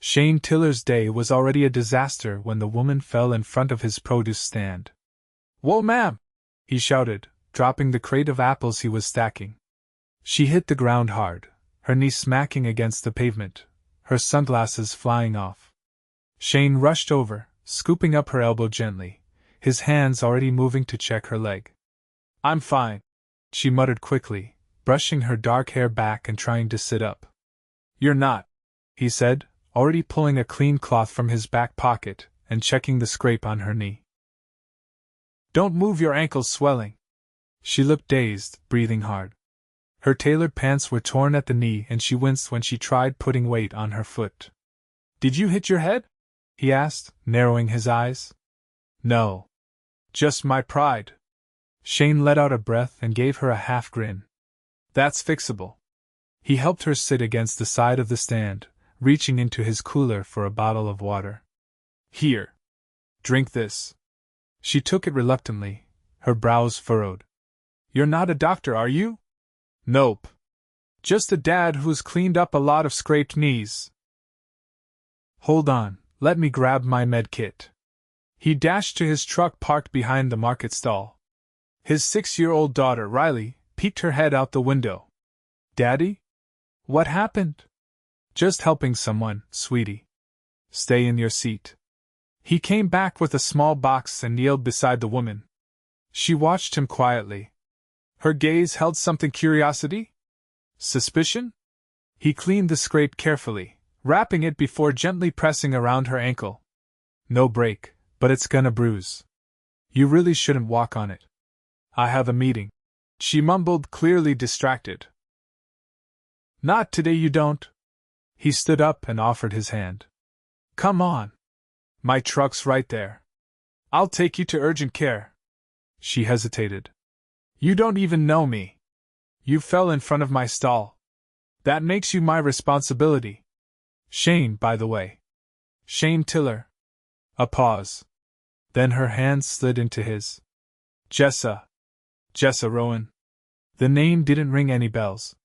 Shane Tiller's day was already a disaster when the woman fell in front of his produce stand. "Whoa, ma'am!" he shouted, dropping the crate of apples he was stacking. She hit the ground hard, her knee smacking against the pavement, her sunglasses flying off. Shane rushed over, scooping up her elbow gently, his hands already moving to check her leg. "I'm fine," she muttered quickly, brushing her dark hair back and trying to sit up. "You're not," he said, already pulling a clean cloth from his back pocket and checking the scrape on her knee. "Don't move, your ankle's swelling." She looked dazed, breathing hard. Her tailored pants were torn at the knee and she winced when she tried putting weight on her foot. "Did you hit your head?" he asked, narrowing his eyes. "No. Just my pride." Shane let out a breath and gave her a half grin. "That's fixable." He helped her sit against the side of the stand, reaching into his cooler for a bottle of water. "Here. Drink this." She took it reluctantly, her brows furrowed. "You're not a doctor, are you?" "Nope. Just a dad who's cleaned up a lot of scraped knees." "Hold on, let me grab my med kit." He dashed to his truck parked behind the market stall. His 6-year-old daughter, Riley, peeked her head out the window. "Daddy? What happened?" "Just helping someone, sweetie. Stay in your seat." He came back with a small box and kneeled beside the woman. She watched him quietly. Her gaze held something: curiosity? Suspicion? He cleaned the scrape carefully, wrapping it before gently pressing around her ankle. "No break, but it's gonna bruise. You really shouldn't walk on it." "I have a meeting," she mumbled, clearly distracted. "Not today, you don't." He stood up and offered his hand. "Come on. My truck's right there. I'll take you to urgent care." She hesitated. "You don't even know me. You fell in front of my stall. That makes you my responsibility. Shane, by the way. Shane Tiller." A pause. Then her hand slid into his. "Jessa. Jessa Rowan." The name didn't ring any bells.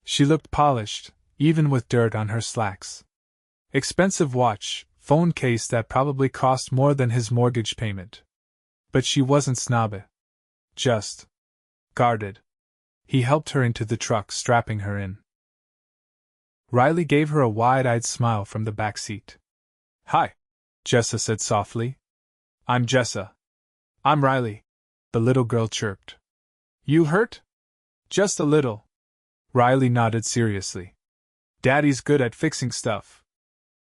She looked polished, even with dirt on her slacks. Expensive watch, phone case that probably cost more than his mortgage payment. But she wasn't snobby. Just guarded. He helped her into the truck, strapping her in. Riley gave her a wide-eyed smile from the back seat. "Hi," Jessa said softly. "I'm Jessa." "I'm Riley," the little girl chirped. "You hurt?" "Just a little." Riley nodded seriously. "Daddy's good at fixing stuff."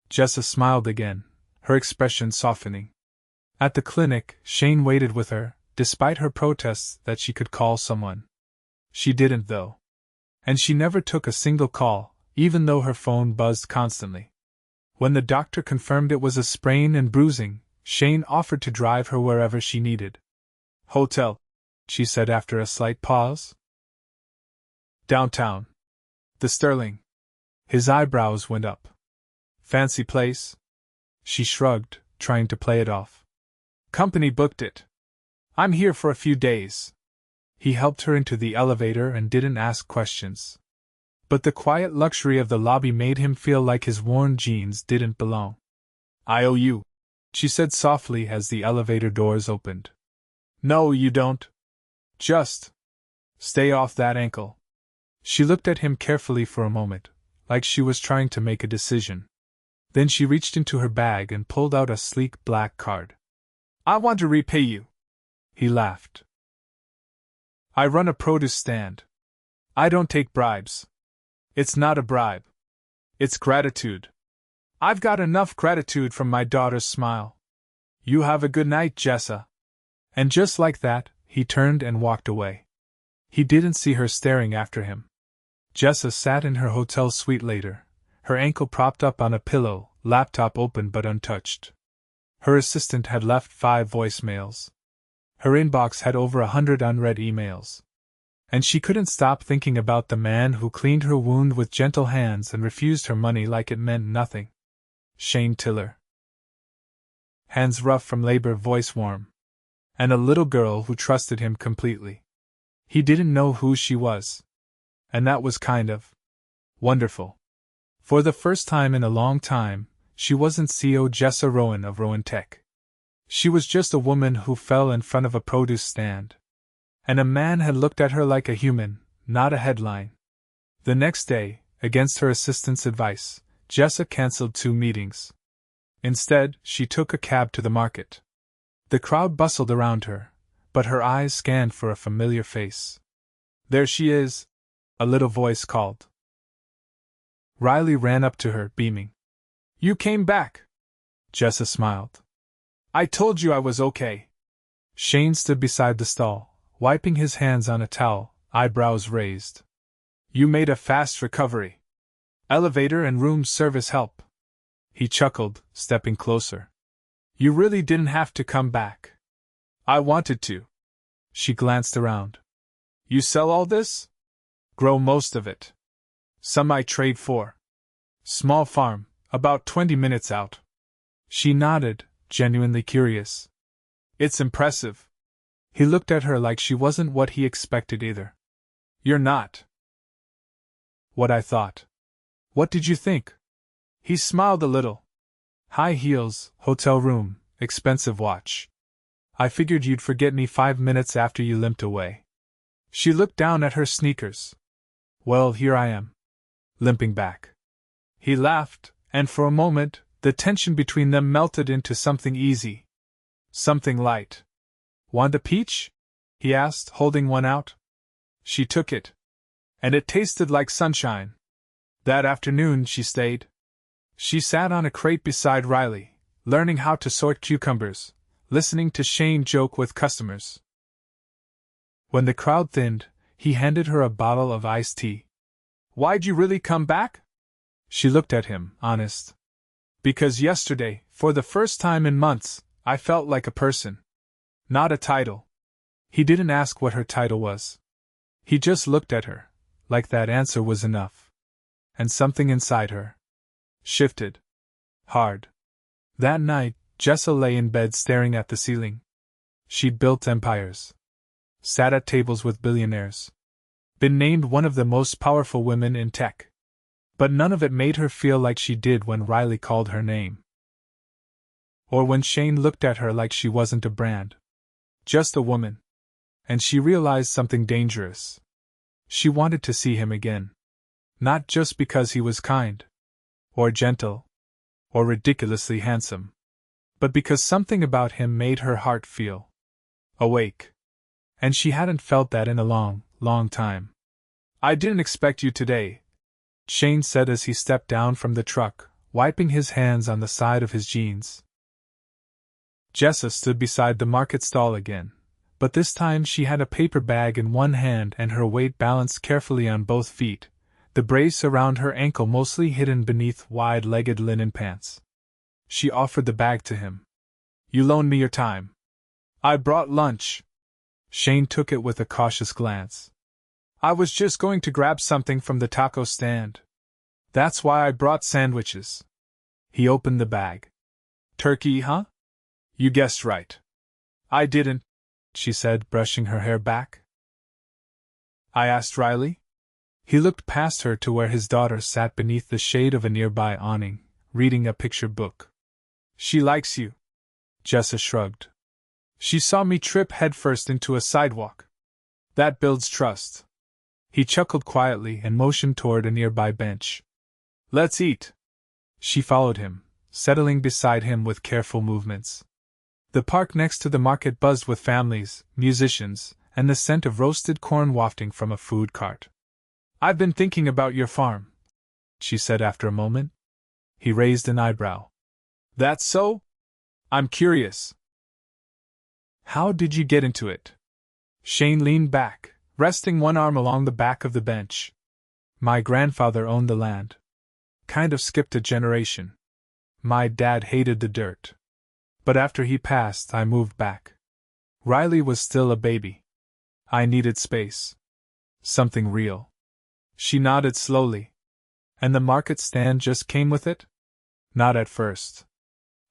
Jessa smiled again, her expression softening. At the clinic, Shane waited with her, despite her protests that she could call someone. She didn't, though. And she never took a single call, even though her phone buzzed constantly. When the doctor confirmed it was a sprain and bruising, Shane offered to drive her wherever she needed. "Hotel," she said after a slight pause. "Downtown. The Sterling." His eyebrows went up. "Fancy place?" She shrugged, trying to play it off. "Company booked it. I'm here for a few days." He helped her into the elevator and didn't ask questions. But the quiet luxury of the lobby made him feel like his worn jeans didn't belong. "I owe you," she said softly as the elevator doors opened. "No, you don't. Just stay off that ankle." She looked at him carefully for a moment, like she was trying to make a decision. Then she reached into her bag and pulled out a sleek black card. "I want to repay you." He laughed. "I run a produce stand. I don't take bribes." "It's not a bribe. It's gratitude. I've got enough gratitude from my daughter's smile." "You have a good night, Jessa." And just like that, he turned and walked away. He didn't see her staring after him. Jessa sat in her hotel suite later, her ankle propped up on a pillow, laptop open but untouched. Her assistant had left 5 voicemails. Her inbox had over 100 unread emails. And she couldn't stop thinking about the man who cleaned her wound with gentle hands and refused her money like it meant nothing. Shane Tiller. Hands rough from labor, voice warm. And a little girl who trusted him completely. He didn't know who she was. And that was kind of wonderful. For the first time in a long time, she wasn't CEO Jessa Rowan of Rowan Tech. She was just a woman who fell in front of a produce stand. And a man had looked at her like a human, not a headline. The next day, against her assistant's advice, Jessa cancelled 2 meetings. Instead, she took a cab to the market. The crowd bustled around her, but her eyes scanned for a familiar face. "There she is," a little voice called. Riley ran up to her, beaming. "You came back!" Jessa smiled. "I told you I was okay." Shane stood beside the stall, wiping his hands on a towel, eyebrows raised. "You made a fast recovery. Elevator and room service help." He chuckled, stepping closer. "You really didn't have to come back." "I wanted to." She glanced around. "You sell all this?" "Grow most of it. Some I trade for. Small farm, about 20 minutes out." She nodded, genuinely curious. "It's impressive." He looked at her like she wasn't what he expected either. "You're not." "What I thought." "What did you think?" He smiled a little. "High heels, hotel room, expensive watch. I figured you'd forget me 5 minutes after you limped away." She looked down at her sneakers. "Well, here I am. Limping back." He laughed, and for a moment, the tension between them melted into something easy. Something light. "Want a peach?" he asked, holding one out. She took it. And it tasted like sunshine. That afternoon she stayed. She sat on a crate beside Riley, learning how to sort cucumbers, listening to Shane joke with customers. When the crowd thinned, he handed her a bottle of iced tea. "Why'd you really come back?" She looked at him, honest. "Because yesterday, for the first time in months, I felt like a person. Not a title." He didn't ask what her title was. He just looked at her, like that answer was enough. And something inside her shifted. Hard. That night, Jessa lay in bed staring at the ceiling. She'd built empires. Sat at tables with billionaires. Been named one of the most powerful women in tech. But none of it made her feel like she did when Riley called her name. Or when Shane looked at her like she wasn't a brand. Just a woman. And she realized something dangerous. She wanted to see him again. Not just because he was kind. Or gentle. Or ridiculously handsome. But because something about him made her heart feel awake. And she hadn't felt that in a long, long time. "I didn't expect you today," Shane said as he stepped down from the truck, wiping his hands on the side of his jeans. Jessa stood beside the market stall again, but this time she had a paper bag in one hand and her weight balanced carefully on both feet, the brace around her ankle mostly hidden beneath wide-legged linen pants. She offered the bag to him. "You loaned me your time." "I brought lunch." Shane took it with a cautious glance. "I was just going to grab something from the taco stand. That's why I brought sandwiches." He opened the bag. "Turkey, huh?" "You guessed right." "I didn't," she said, brushing her hair back. "I asked Riley." He looked past her to where his daughter sat beneath the shade of a nearby awning, reading a picture book. "She likes you." Jessa shrugged. "She saw me trip headfirst into a sidewalk. That builds trust." He chuckled quietly and motioned toward a nearby bench. "Let's eat." She followed him, settling beside him with careful movements. The park next to the market buzzed with families, musicians, and the scent of roasted corn wafting from a food cart. "I've been thinking about your farm," she said after a moment. He raised an eyebrow. "That's so? I'm curious." "How did you get into it?" Shane leaned back, resting one arm along the back of the bench. "My grandfather owned the land. Kind of skipped a generation. My dad hated the dirt. But after he passed, I moved back. Riley was still a baby. I needed space. Something real." She nodded slowly. "And the market stand just came with it?" "Not at first.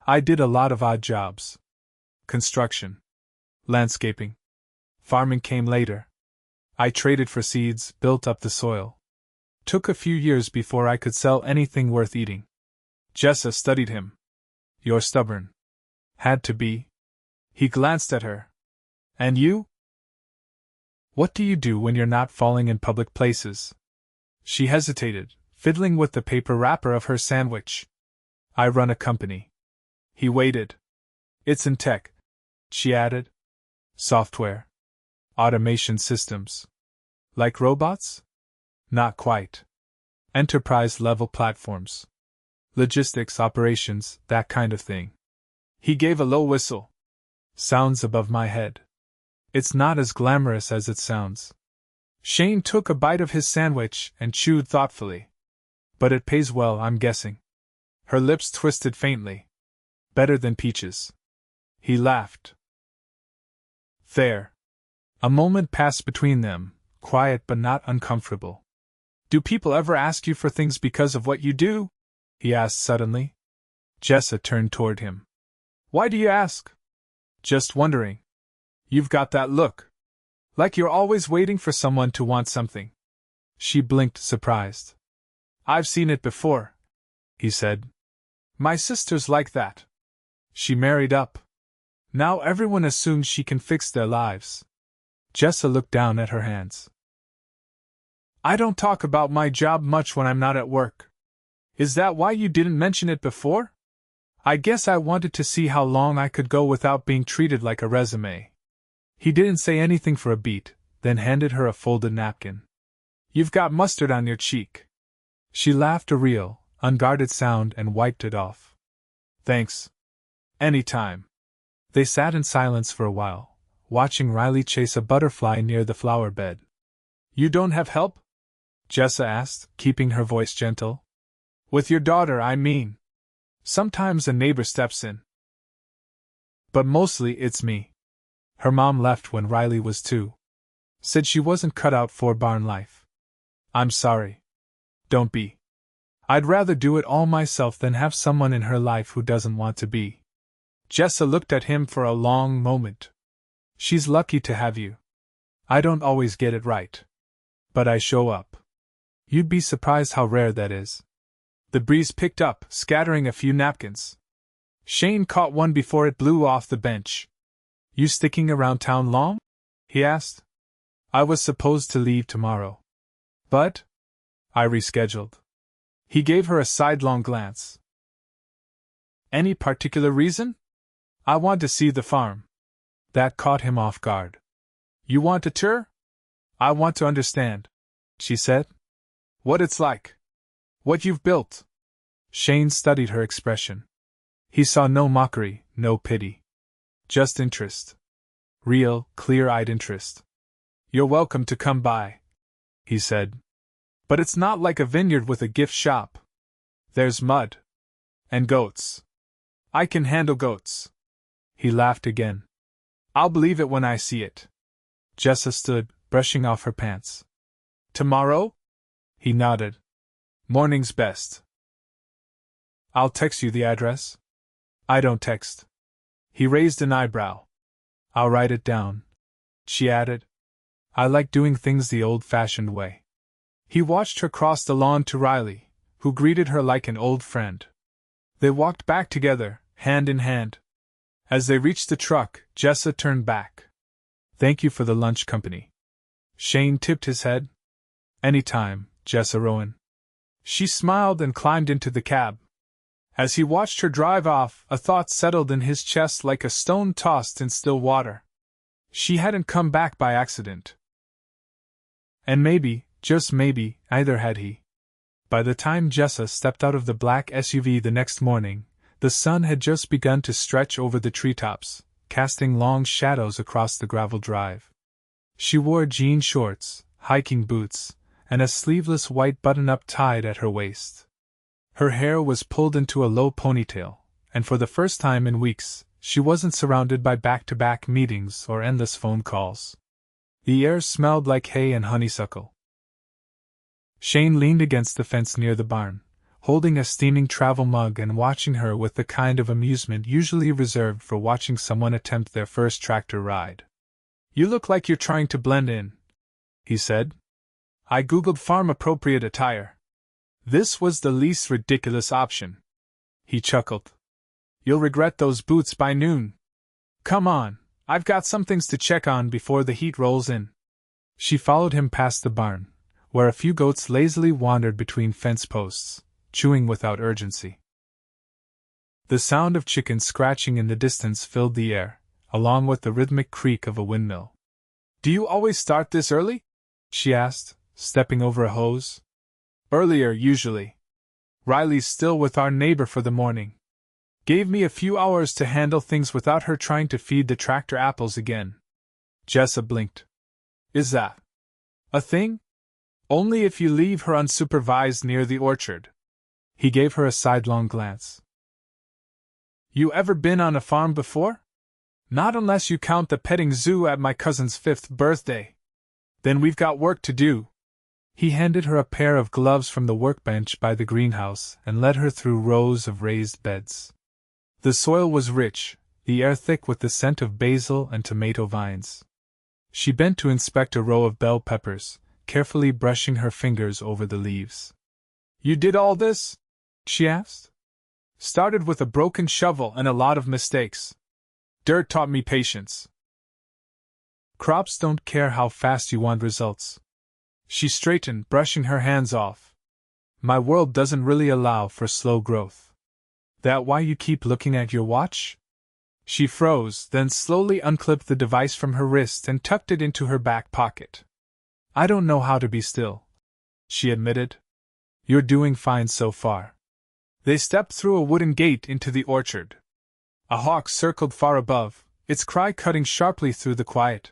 I did a lot of odd jobs. Construction. Landscaping. Farming came later. I traded for seeds, built up the soil. Took a few years before I could sell anything worth eating. Jessa studied him. You're stubborn. Had to be. He glanced at her. And you? What do you do when you're not falling in public places? She hesitated, fiddling with the paper wrapper of her sandwich. I run a company. He waited. It's in tech, she added. Software. Automation systems. Like robots? Not quite. Enterprise-level platforms. Logistics operations, that kind of thing. He gave a low whistle. Sounds above my head. It's not as glamorous as it sounds. Shane took a bite of his sandwich and chewed thoughtfully. But it pays well, I'm guessing. Her lips twisted faintly. Better than peaches. He laughed. There. A moment passed between them, quiet but not uncomfortable. Do people ever ask you for things because of what you do? He asked suddenly. Jessa turned toward him. Why do you ask? Just wondering. You've got that look. Like you're always waiting for someone to want something. She blinked, surprised. I've seen it before, he said. My sister's like that. She married up. Now everyone assumes she can fix their lives. Jessa looked down at her hands. I don't talk about my job much when I'm not at work. Is that why you didn't mention it before? I guess I wanted to see how long I could go without being treated like a resume. He didn't say anything for a beat, then handed her a folded napkin. You've got mustard on your cheek. She laughed a real, unguarded sound and wiped it off. Thanks. Any time. They sat in silence for a while, watching Riley chase a butterfly near the flower bed. You don't have help? Jessa asked, keeping her voice gentle. With your daughter, I mean. Sometimes a neighbor steps in. But mostly it's me. Her mom left when Riley was 2. Said she wasn't cut out for barn life. I'm sorry. Don't be. I'd rather do it all myself than have someone in her life who doesn't want to be. Jessa looked at him for a long moment. She's lucky to have you. I don't always get it right. But I show up. You'd be surprised how rare that is. The breeze picked up, scattering a few napkins. Shane caught one before it blew off the bench. You sticking around town long? He asked. I was supposed to leave tomorrow. But? I rescheduled. He gave her a sidelong glance. Any particular reason? I want to see the farm. That caught him off guard. You want a tour? I want to understand, she said. What it's like. What you've built. Shane studied her expression. He saw no mockery, no pity. Just interest. Real, clear-eyed interest. You're welcome to come by, he said. But it's not like a vineyard with a gift shop. There's mud. And goats. I can handle goats. He laughed again. I'll believe it when I see it. Jessa stood, brushing off her pants. Tomorrow? He nodded. Morning's best. I'll text you the address. I don't text. He raised an eyebrow. I'll write it down. She added. I like doing things the old-fashioned way. He watched her cross the lawn to Riley, who greeted her like an old friend. They walked back together, hand in hand. As they reached the truck, Jessa turned back. Thank you for the lunch company. Shane tipped his head. Any time, Jessa Rowan. She smiled and climbed into the cab. As he watched her drive off, a thought settled in his chest like a stone tossed in still water. She hadn't come back by accident. And maybe, just maybe, either had he. By the time Jessa stepped out of the black SUV the next morning, the sun had just begun to stretch over the treetops, casting long shadows across the gravel drive. She wore jean shorts, hiking boots, and a sleeveless white button-up tied at her waist. Her hair was pulled into a low ponytail, and for the first time in weeks, she wasn't surrounded by back-to-back meetings or endless phone calls. The air smelled like hay and honeysuckle. Shane leaned against the fence near the barn, holding a steaming travel mug and watching her with the kind of amusement usually reserved for watching someone attempt their first tractor ride. You look like you're trying to blend in, he said. I googled farm-appropriate attire. This was the least ridiculous option. He chuckled. You'll regret those boots by noon. Come on, I've got some things to check on before the heat rolls in. She followed him past the barn, where a few goats lazily wandered between fence posts, chewing without urgency. The sound of chickens scratching in the distance filled the air, along with the rhythmic creak of a windmill. Do you always start this early? She asked, stepping over a hose. Earlier, usually. Riley's still with our neighbor for the morning. Gave me a few hours to handle things without her trying to feed the tractor apples again. Jessa blinked. Is that a thing? Only if you leave her unsupervised near the orchard. He gave her a sidelong glance. You ever been on a farm before? Not unless you count the petting zoo at my cousin's 5th birthday. Then we've got work to do. He handed her a pair of gloves from the workbench by the greenhouse and led her through rows of raised beds. The soil was rich, the air thick with the scent of basil and tomato vines. She bent to inspect a row of bell peppers, carefully brushing her fingers over the leaves. You did all this? She asked. Started with a broken shovel and a lot of mistakes. Dirt taught me patience. Crops don't care how fast you want results. She straightened, brushing her hands off. My world doesn't really allow for slow growth. That why you keep looking at your watch? She froze, then slowly unclipped the device from her wrist and tucked it into her back pocket. I don't know how to be still, she admitted. You're doing fine so far. They stepped through a wooden gate into the orchard. A hawk circled far above, its cry cutting sharply through the quiet.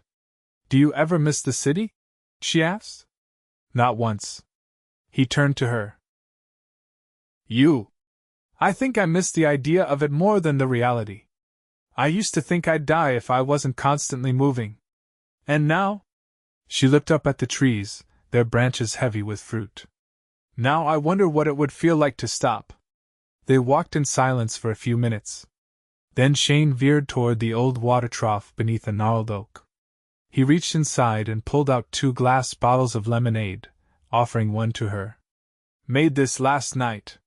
Do you ever miss the city? She asked. Not once. He turned to her. You. I think I miss the idea of it more than the reality. I used to think I'd die if I wasn't constantly moving. And now? She looked up at the trees, their branches heavy with fruit. Now I wonder what it would feel like to stop. They walked in silence for a few minutes. Then Shane veered toward the old water trough beneath a gnarled oak. He reached inside and pulled out 2 glass bottles of lemonade, offering one to her. Made this last night.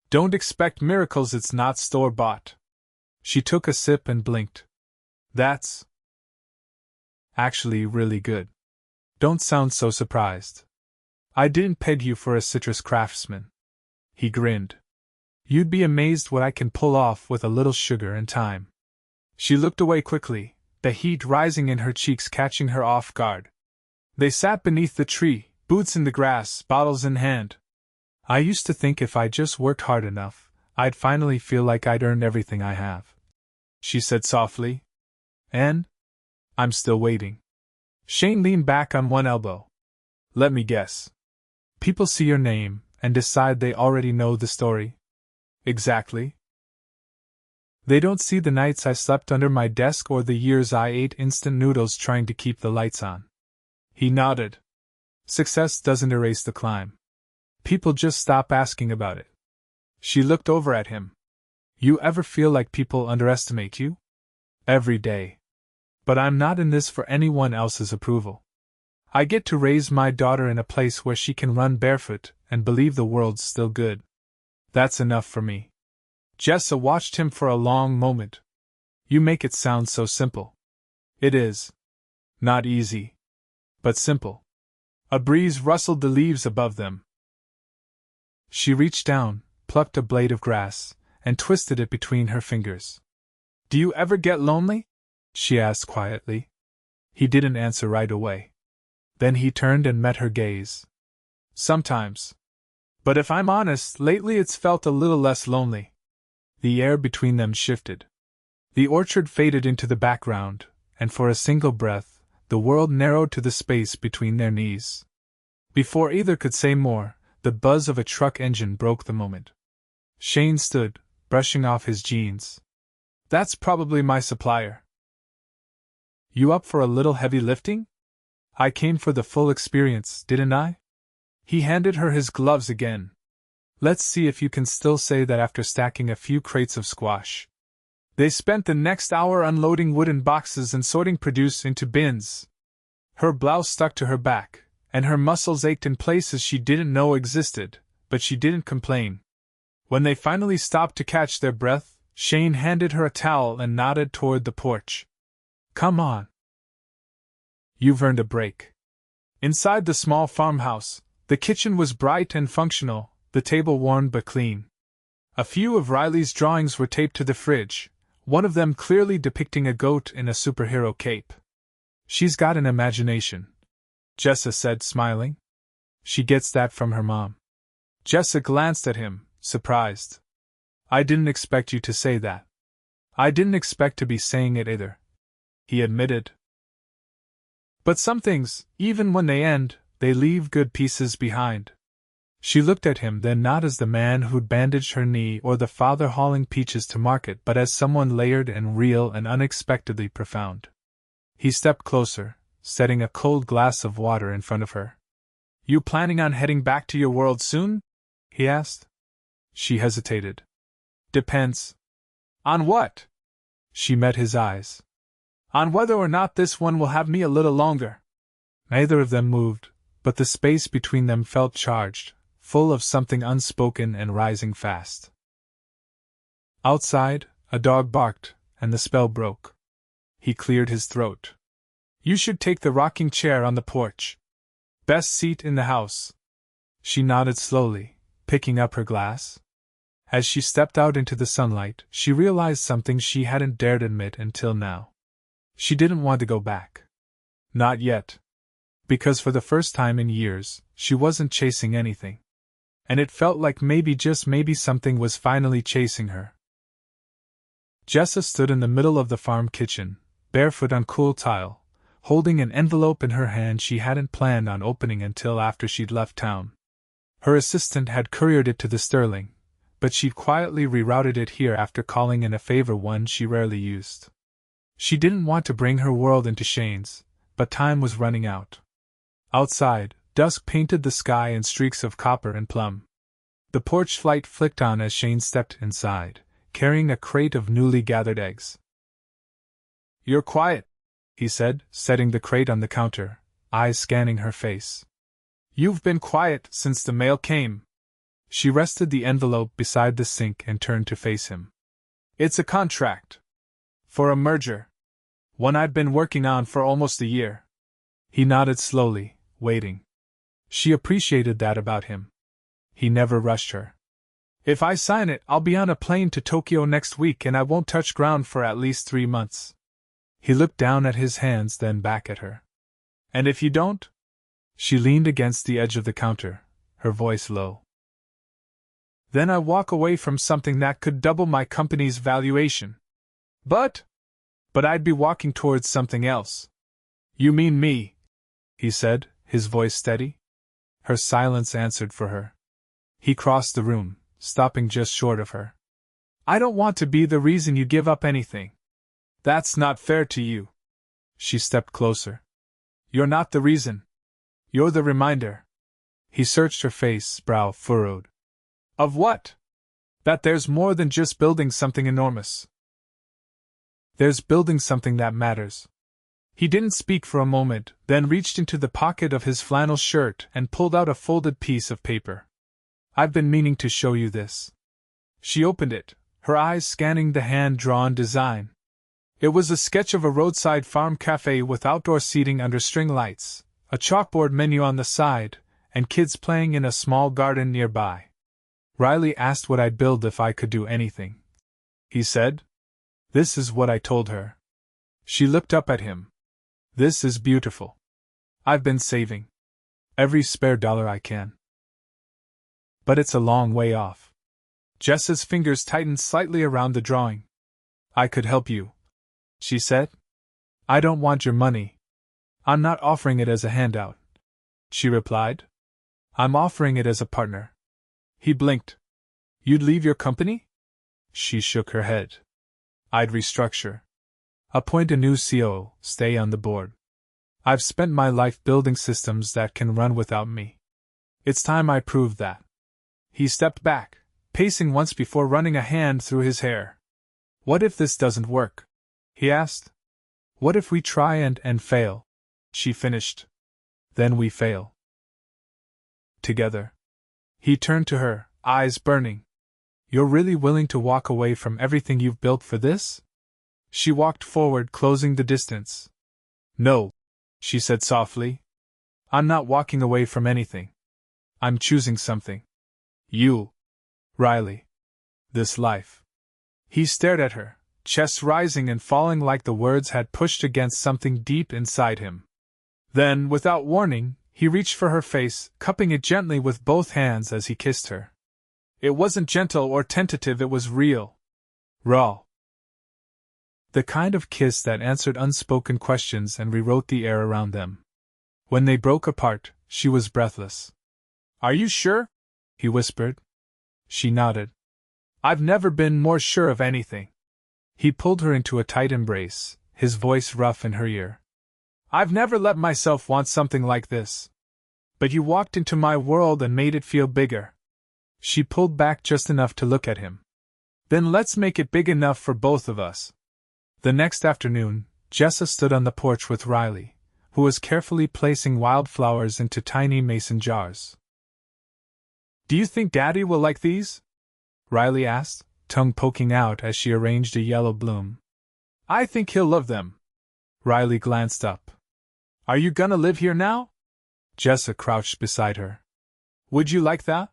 Don't expect miracles, it's not store-bought. She took a sip and blinked. That's actually really good. Don't sound so surprised. I didn't peg you for a citrus craftsman. He grinned. You'd be amazed what I can pull off with a little sugar and time. She looked away quickly, the heat rising in her cheeks catching her off guard. They sat beneath the tree, boots in the grass, bottles in hand. I used to think if I just worked hard enough, I'd finally feel like I'd earned everything I have. She said softly. And? I'm still waiting. Shane leaned back on one elbow. Let me guess. People see your name and decide they already know the story. Exactly. They don't see the nights I slept under my desk or the years I ate instant noodles trying to keep the lights on. He nodded. Success doesn't erase the climb. People just stop asking about it. She looked over at him. You ever feel like people underestimate you? Every day. But I'm not in this for anyone else's approval. I get to raise my daughter in a place where she can run barefoot and believe the world's still good. That's enough for me. Jessa watched him for a long moment. You make it sound so simple. It is. Not easy. But simple. A breeze rustled the leaves above them. She reached down, plucked a blade of grass, and twisted it between her fingers. Do you ever get lonely? She asked quietly. He didn't answer right away. Then he turned and met her gaze. Sometimes. But if I'm honest, lately it's felt a little less lonely. The air between them shifted. The orchard faded into the background, and for a single breath, the world narrowed to the space between their knees. Before either could say more, the buzz of a truck engine broke the moment. Shane stood, brushing off his jeans. That's probably my supplier. You up for a little heavy lifting? I came for the full experience, didn't I? He handed her his gloves again. Let's see if you can still say that after stacking a few crates of squash. They spent the next hour unloading wooden boxes and sorting produce into bins. Her blouse stuck to her back, and her muscles ached in places she didn't know existed, but she didn't complain. When they finally stopped to catch their breath, Shane handed her a towel and nodded toward the porch. Come on. You've earned a break. Inside the small farmhouse, the kitchen was bright and functional, the table worn but clean. A few of Riley's drawings were taped to the fridge, one of them clearly depicting a goat in a superhero cape. She's got an imagination, Jessa said, smiling. She gets that from her mom. Jessa glanced at him, surprised. I didn't expect you to say that. I didn't expect to be saying it either, he admitted. But some things, even when they end, they leave good pieces behind. She looked at him then not as the man who'd bandaged her knee or the father hauling peaches to market but as someone layered and real and unexpectedly profound. He stepped closer, setting a cold glass of water in front of her. You planning on heading back to your world soon? He asked. She hesitated. Depends. On what? She met his eyes. On whether or not this one will have me a little longer. Neither of them moved, but the space between them felt charged, full of something unspoken and rising fast. Outside, a dog barked, and the spell broke. He cleared his throat. You should take the rocking chair on the porch. Best seat in the house. She nodded slowly, picking up her glass. As she stepped out into the sunlight, she realized something she hadn't dared admit until now. She didn't want to go back. Not yet. Because for the first time in years, she wasn't chasing anything. And it felt like maybe, just maybe, something was finally chasing her. Jessa stood in the middle of the farm kitchen, barefoot on cool tile, holding an envelope in her hand she hadn't planned on opening until after she'd left town. Her assistant had couriered it to the Sterling, but she'd quietly rerouted it here after calling in a favor one she rarely used. She didn't want to bring her world into Shane's, but time was running out. Outside, dusk painted the sky in streaks of copper and plum. The porch light flicked on as Shane stepped inside, carrying a crate of newly gathered eggs. You're quiet, he said, setting the crate on the counter, eyes scanning her face. You've been quiet since the mail came. She rested the envelope beside the sink and turned to face him. It's a contract. For a merger. One I'd been working on for almost a year. He nodded slowly, waiting. She appreciated that about him. He never rushed her. If I sign it, I'll be on a plane to Tokyo next week and I won't touch ground for at least 3 months. He looked down at his hands, then back at her. And if you don't? She leaned against the edge of the counter, her voice low. Then I walk away from something that could double my company's valuation. But I'd be walking towards something else. You mean me? He said, his voice steady. Her silence answered for her. He crossed the room, stopping just short of her. I don't want to be the reason you give up anything. That's not fair to you. She stepped closer. You're not the reason. You're the reminder. He searched her face, brow furrowed. Of what? That there's more than just building something enormous. There's building something that matters. He didn't speak for a moment, then reached into the pocket of his flannel shirt and pulled out a folded piece of paper. I've been meaning to show you this. She opened it, her eyes scanning the hand-drawn design. It was a sketch of a roadside farm cafe with outdoor seating under string lights, a chalkboard menu on the side, and kids playing in a small garden nearby. Riley asked what I'd build if I could do anything. He said. This is what I told her. She looked up at him. This is beautiful. I've been saving every spare dollar I can. But it's a long way off. Jessa's fingers tightened slightly around the drawing. I could help you, she said. I don't want your money. I'm not offering it as a handout, she replied. I'm offering it as a partner. He blinked. You'd leave your company? She shook her head. I'd restructure. Appoint a new COO, stay on the board. I've spent my life building systems that can run without me. It's time I proved that. He stepped back, pacing once before running a hand through his hair. What if this doesn't work? He asked. What if we try and fail? She finished. Then we fail. Together. He turned to her, eyes burning. You're really willing to walk away from everything you've built for this? She walked forward, closing the distance. No, she said softly. I'm not walking away from anything. I'm choosing something. You, Riley. This life. He stared at her, chest rising and falling like the words had pushed against something deep inside him. Then, without warning, he reached for her face, cupping it gently with both hands as he kissed her. It wasn't gentle or tentative, it was real. Raw. The kind of kiss that answered unspoken questions and rewrote the air around them. When they broke apart, she was breathless. Are you sure? He whispered. She nodded. I've never been more sure of anything. He pulled her into a tight embrace, his voice rough in her ear. I've never let myself want something like this. But you walked into my world and made it feel bigger. She pulled back just enough to look at him. Then let's make it big enough for both of us. The next afternoon, Jessa stood on the porch with Riley, who was carefully placing wildflowers into tiny mason jars. Do you think Daddy will like these? Riley asked, tongue poking out as she arranged a yellow bloom. I think he'll love them. Riley glanced up. Are you gonna live here now? Jessa crouched beside her. Would you like that?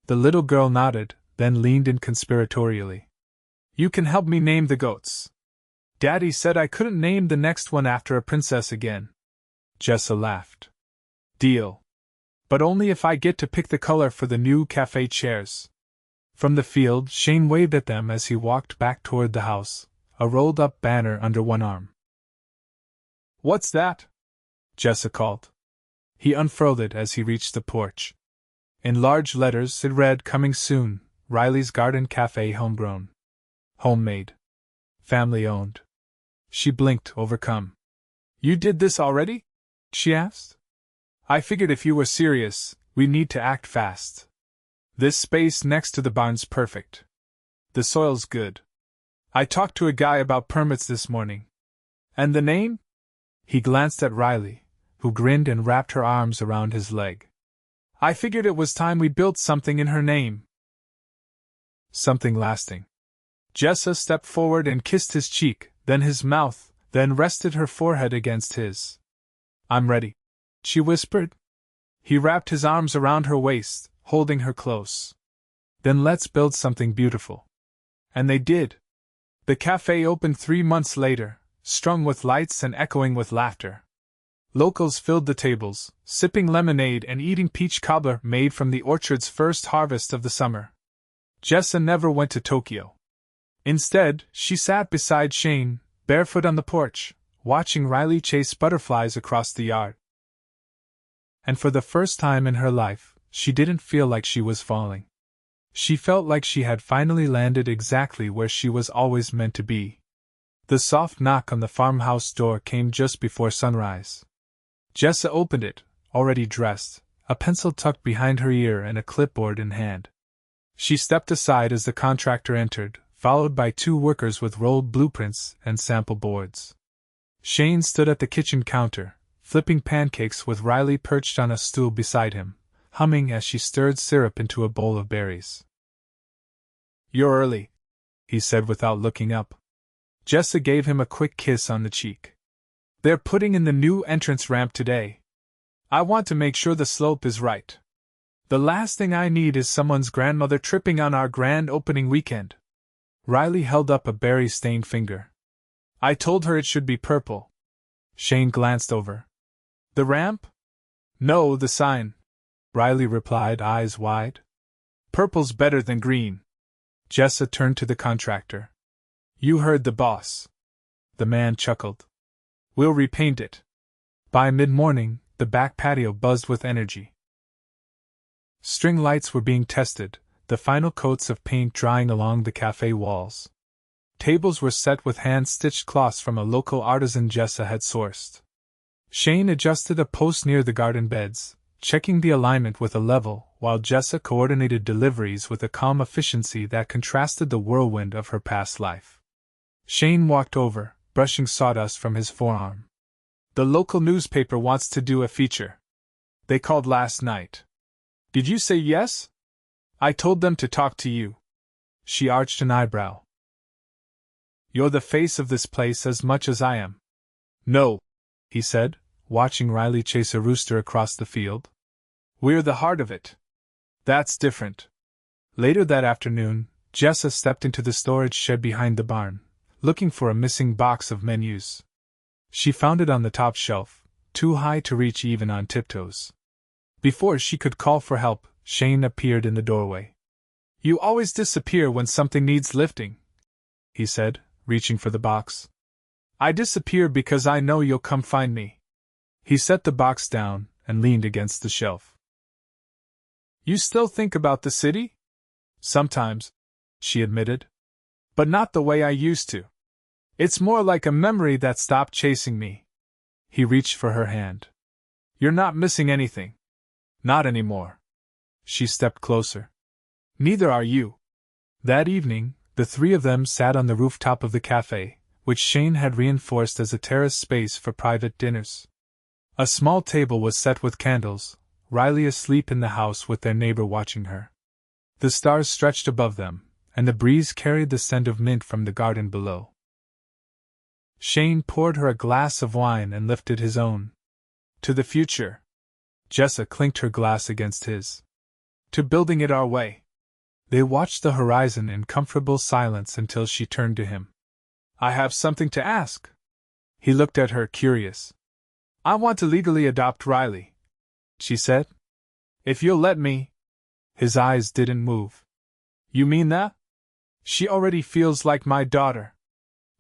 The little girl nodded, then leaned in conspiratorially. You can help me name the goats. Daddy said I couldn't name the next one after a princess again. Jessa laughed. Deal. But only if I get to pick the color for the new cafe chairs. From the field, Shane waved at them as he walked back toward the house, a rolled-up banner under one arm. What's that? Jessa called. He unfurled it as he reached the porch. In large letters it read, Coming soon, Riley's Garden Cafe, homegrown. Homemade. Family-owned. She blinked, overcome. You did this already? She asked. I figured if you were serious, we'd need to act fast. This space next to the barn's perfect. The soil's good. I talked to a guy about permits this morning. And the name? He glanced at Riley, who grinned and wrapped her arms around his leg. I figured it was time we built something in her name. Something lasting. Jessa stepped forward and kissed his cheek, then his mouth, then rested her forehead against his. I'm ready, she whispered. He wrapped his arms around her waist, holding her close. Then let's build something beautiful. And they did. The cafe opened 3 months later, strung with lights and echoing with laughter. Locals filled the tables, sipping lemonade and eating peach cobbler made from the orchard's first harvest of the summer. Jessa never went to Tokyo. Instead, she sat beside Shane, barefoot on the porch, watching Riley chase butterflies across the yard. And for the first time in her life, she didn't feel like she was falling. She felt like she had finally landed exactly where she was always meant to be. The soft knock on the farmhouse door came just before sunrise. Jessa opened it, already dressed, a pencil tucked behind her ear and a clipboard in hand. She stepped aside as the contractor entered, followed by 2 workers with rolled blueprints and sample boards. Shane stood at the kitchen counter, flipping pancakes with Riley perched on a stool beside him, humming as she stirred syrup into a bowl of berries. You're early, he said without looking up. Jessa gave him a quick kiss on the cheek. They're putting in the new entrance ramp today. I want to make sure the slope is right. The last thing I need is someone's grandmother tripping on our grand opening weekend. Riley held up a berry-stained finger. I told her it should be purple. Shane glanced over. The ramp? No, the sign, Riley replied, eyes wide. Purple's better than green. Jessa turned to the contractor. You heard the boss. The man chuckled. We'll repaint it. By mid-morning, the back patio buzzed with energy. String lights were being tested, the final coats of paint drying along the cafe walls. Tables were set with hand-stitched cloths from a local artisan Jessa had sourced. Shane adjusted a post near the garden beds, checking the alignment with a level, while Jessa coordinated deliveries with a calm efficiency that contrasted the whirlwind of her past life. Shane walked over, brushing sawdust from his forearm. The local newspaper wants to do a feature. They called last night. Did you say yes? I told them to talk to you. She arched an eyebrow. You're the face of this place as much as I am. No, he said, watching Riley chase a rooster across the field. We're the heart of it. That's different. Later that afternoon, Jessa stepped into the storage shed behind the barn, looking for a missing box of menus. She found it on the top shelf, too high to reach even on tiptoes. Before she could call for help, Shane appeared in the doorway. You always disappear when something needs lifting, he said, reaching for the box. I disappear because I know you'll come find me. He set the box down and leaned against the shelf. You still think about the city? Sometimes, she admitted. But not the way I used to. It's more like a memory that stopped chasing me. He reached for her hand. You're not missing anything. Not anymore. She stepped closer. Neither are you. That evening, the three of them sat on the rooftop of the cafe, which Shane had reinforced as a terrace space for private dinners. A small table was set with candles, Riley asleep in the house with their neighbor watching her. The stars stretched above them, and the breeze carried the scent of mint from the garden below. Shane poured her a glass of wine and lifted his own. To the future. Jessa clinked her glass against his. To building it our way. They watched the horizon in comfortable silence until she turned to him. I have something to ask. He looked at her, curious. I want to legally adopt Riley, she said. If you'll let me. His eyes didn't move. You mean that? She already feels like my daughter.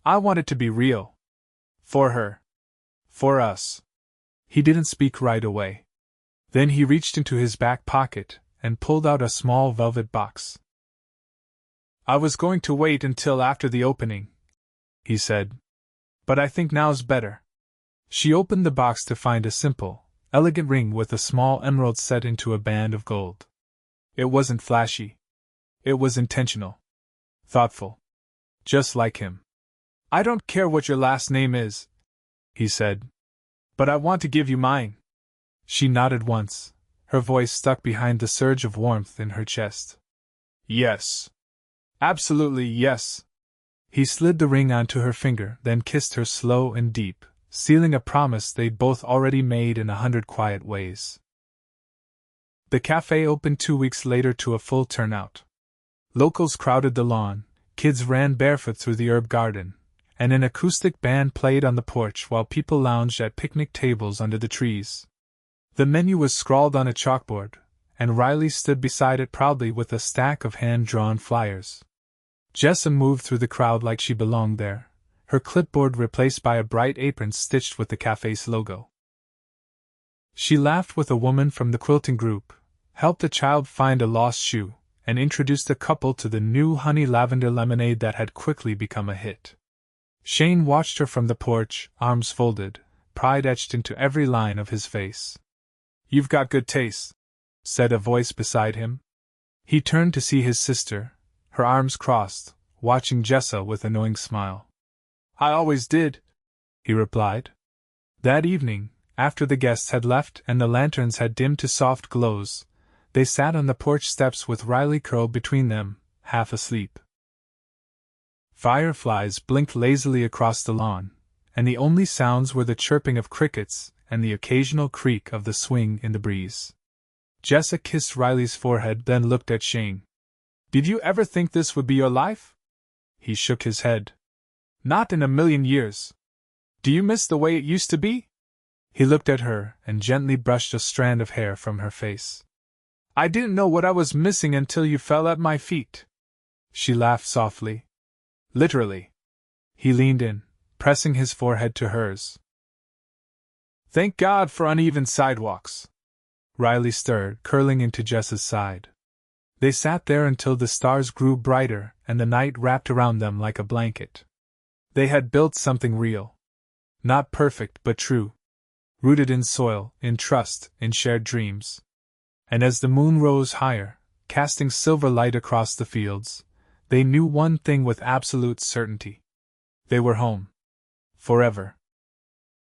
I want it to be real. For her. For us. He didn't speak right away. Then he reached into his back pocket and pulled out a small velvet box. I was going to wait until after the opening, he said. But I think now's better. She opened the box to find a simple, elegant ring with a small emerald set into a band of gold. It wasn't flashy. It was intentional. Thoughtful. Just like him. I don't care what your last name is, he said. But I want to give you mine. She nodded once, her voice stuck behind the surge of warmth in her chest. Yes. Absolutely yes. He slid the ring onto her finger, then kissed her slow and deep, sealing a promise they'd both already made in 100 quiet ways. The cafe opened 2 weeks later to a full turnout. Locals crowded the lawn, kids ran barefoot through the herb garden, and an acoustic band played on the porch while people lounged at picnic tables under the trees. The menu was scrawled on a chalkboard, and Riley stood beside it proudly with a stack of hand-drawn flyers. Jessa moved through the crowd like she belonged there, her clipboard replaced by a bright apron stitched with the cafe's logo. She laughed with a woman from the quilting group, helped a child find a lost shoe, and introduced a couple to the new honey lavender lemonade that had quickly become a hit. Shane watched her from the porch, arms folded, pride etched into every line of his face. You've got good taste, said a voice beside him. He turned to see his sister, her arms crossed, watching Jessa with a knowing smile. I always did, he replied. That evening, after the guests had left and the lanterns had dimmed to soft glows, they sat on the porch steps with Riley curled between them, half asleep. Fireflies blinked lazily across the lawn, and the only sounds were the chirping of crickets and the occasional creak of the swing in the breeze. Jessa kissed Riley's forehead, then looked at Shane. Did you ever think this would be your life? He shook his head. Not in a million years. Do you miss the way it used to be? He looked at her and gently brushed a strand of hair from her face. I didn't know what I was missing until you fell at my feet. She laughed softly. Literally. He leaned in, pressing his forehead to hers. Thank God for uneven sidewalks. Riley stirred, curling into Jessa's side. They sat there until the stars grew brighter and the night wrapped around them like a blanket. They had built something real. Not perfect but true. Rooted in soil, in trust, in shared dreams. And as the moon rose higher, casting silver light across the fields, they knew one thing with absolute certainty. They were home. Forever.